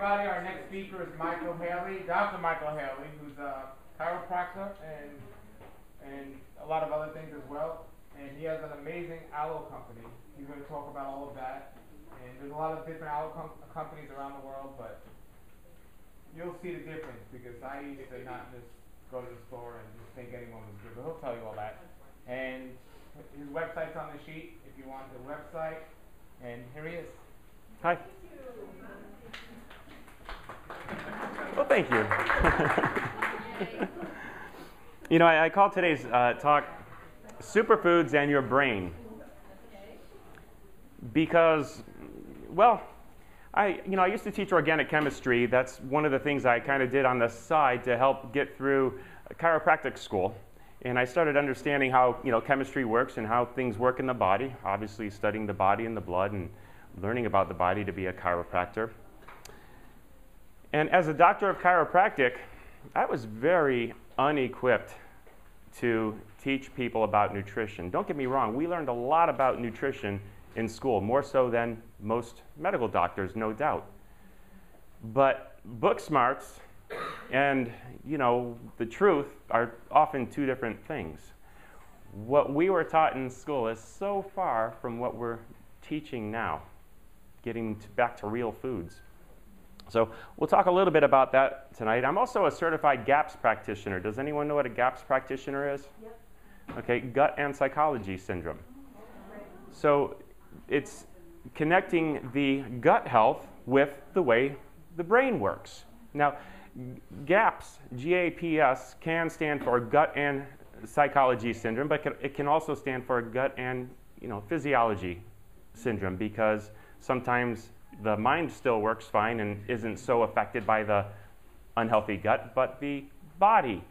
everybody. Our next speaker is Michael Haley, Dr. Michael Haley, who's a chiropractor and a lot of other things as well. And he has an amazing aloe company. He's going to talk about all of that. And there's a lot of different aloe companies around the world, but you'll see the difference because I used to not just go to the store and just think anyone was good, but he'll tell you all that. And his website's on the sheet if you want the website. And here he is. Hi. Well, thank you. You know, I call today's talk Superfoods and Your Brain because, well, I used to teach organic chemistry. That's one of the things I kind of did on the side to help get through chiropractic school. And I started understanding how, chemistry works and how things work in the body, obviously studying the body and the blood and learning about the body to be a chiropractor. And as a doctor of chiropractic, I was very unequipped to teach people about nutrition. Don't get me wrong, we learned a lot about nutrition in school, more so than most medical doctors, no doubt. But book smarts and, the truth are often two different things. What we were taught in school is so far from what we're teaching now, getting back to real foods. So we'll talk a little bit about that tonight. I'm also a certified GAPS practitioner. Does anyone know what a GAPS practitioner is? Yep. Okay, gut and psychology syndrome. So it's connecting the gut health with the way the brain works. Now, GAPS, G-A-P-S, can stand for gut and psychology syndrome, but it can also stand for gut and physiology syndrome because sometimes the mind still works fine and isn't so affected by the unhealthy gut, but the body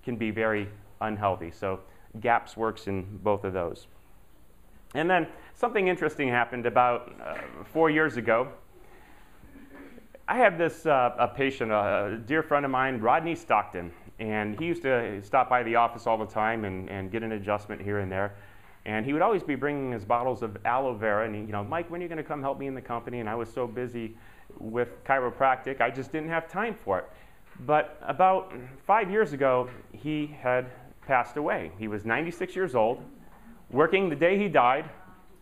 can be very unhealthy. So GAPS works in both of those. And then something interesting happened about 4 years ago. I had this a patient, a dear friend of mine, Rodney Stockton, and he used to stop by the office all the time and get an adjustment here and there. And he would always be bringing his bottles of aloe vera, and Mike, when are you going to come help me in the company? And I was so busy with chiropractic, I just didn't have time for it. But about 5 years ago, he had passed away. He was 96 years old, working the day he died,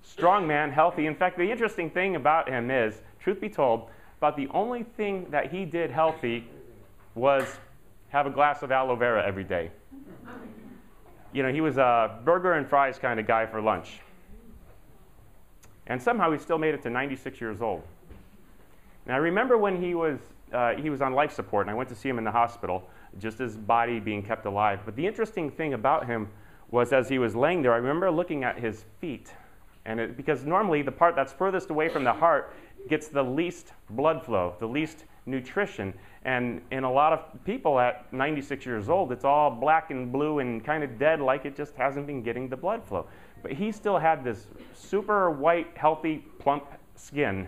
strong man, healthy. In fact, the interesting thing about him is, truth be told, about the only thing that he did healthy was have a glass of aloe vera every day. He was a burger and fries kind of guy for lunch. And somehow he still made it to 96 years old. Now I remember when he was on life support, and I went to see him in the hospital, just his body being kept alive. But the interesting thing about him was as he was laying there, I remember looking at his feet. And because normally the part that's furthest away from the heart gets the least blood flow, the least nutrition. And in a lot of people at 96 years old, it's all black and blue and kind of dead, like it just hasn't been getting the blood flow. But he still had this super white, healthy, plump skin.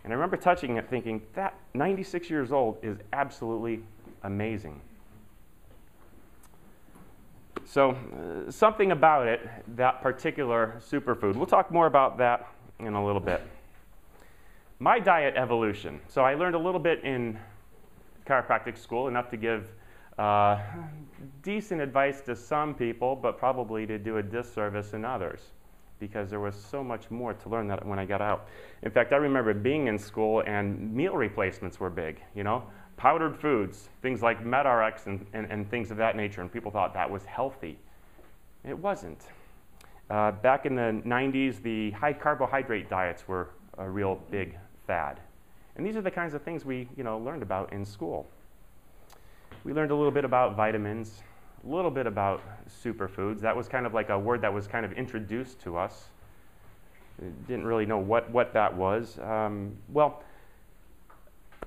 And I remember touching it thinking, that 96 years old is absolutely amazing. So something about it, that particular superfood. We'll talk more about that in a little bit. My diet evolution. So I learned a little bit in chiropractic school, enough to give decent advice to some people, but probably to do a disservice in others because there was so much more to learn that when I got out. In fact, I remember being in school and meal replacements were big, powdered foods, things like MedRx and things of that nature, and people thought that was healthy. It wasn't. Back in the 90s, the high carbohydrate diets were a real big fad. And these are the kinds of things we learned about in school. We learned a little bit about vitamins, a little bit about superfoods. That was kind of like a word that was kind of introduced to us. Didn't really know what that was. Well,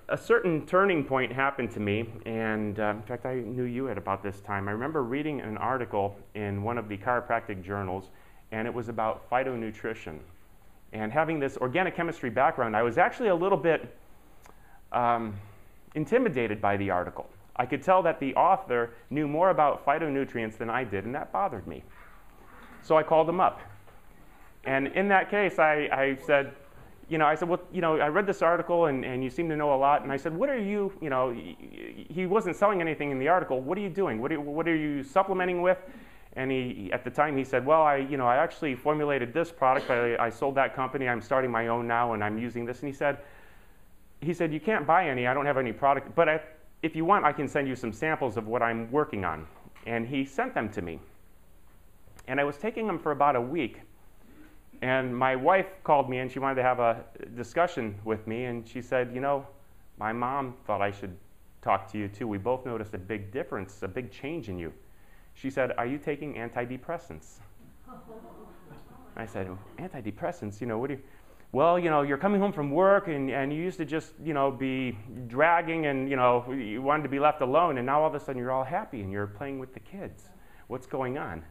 a certain turning point happened to me, and in fact, I knew you at about this time. I remember reading an article in one of the chiropractic journals, and it was about phytonutrition. And having this organic chemistry background, I was actually a little bit intimidated by the article. I could tell that the author knew more about phytonutrients than I did, and that bothered me. So I called him up. And in that case, I said, I said, well, I read this article and you seem to know a lot. And I said, what are you, he wasn't selling anything in the article. What are you doing? What are you supplementing with? And at the time he said, well, I actually formulated this product. I sold that company. I'm starting my own now and I'm using this. And he said, you can't buy any. I don't have any product. But if you want, I can send you some samples of what I'm working on. And he sent them to me. And I was taking them for about a week. And my wife called me and she wanted to have a discussion with me. And she said, my mom thought I should talk to you too. We both noticed a big difference, a big change in you. She said, are you taking antidepressants? I said, antidepressants? What do you... Well, you're coming home from work and you used to just, be dragging and, you wanted to be left alone. And now all of a sudden you're all happy and you're playing with the kids. What's going on?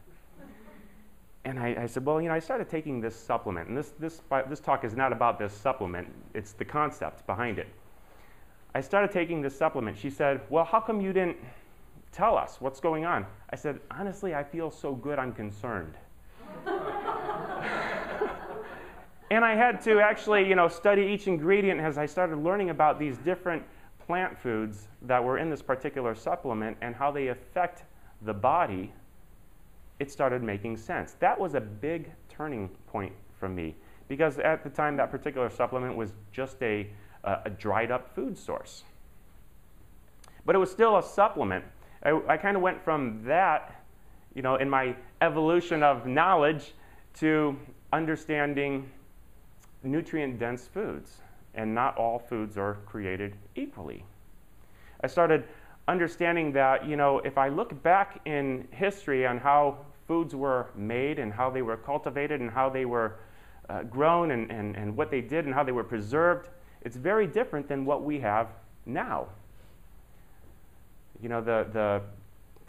And I said, well, I started taking this supplement. And this talk is not about this supplement. It's the concept behind it. I started taking this supplement. She said, well, how come you didn't tell us what's going on? I said, honestly, I feel so good I'm concerned. And I had to actually, study each ingredient as I started learning about these different plant foods that were in this particular supplement and how they affect the body. It started making sense. That was a big turning point for me because at the time that particular supplement was just a dried up food source. But it was still a supplement. I kind of went from that, in my evolution of knowledge to understanding nutrient-dense foods. And not all foods are created equally. I started understanding that, if I look back in history on how foods were made and how they were cultivated and how they were grown and what they did and how they were preserved, it's very different than what we have now. There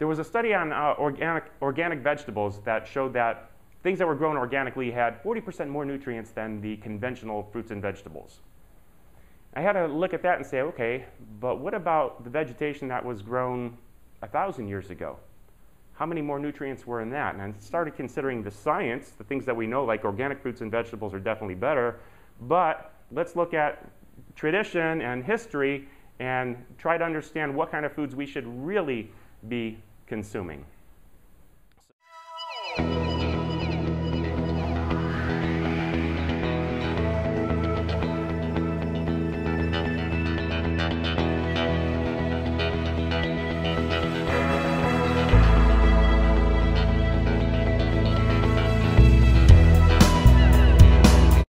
was a study on organic vegetables that showed that things that were grown organically had 40% more nutrients than the conventional fruits and vegetables. I had to look at that and say, okay, but what about the vegetation that was grown 1,000 years ago? How many more nutrients were in that? And I started considering the science, the things that we know, like organic fruits and vegetables are definitely better, but let's look at tradition and history and try to understand what kind of foods we should really be consuming.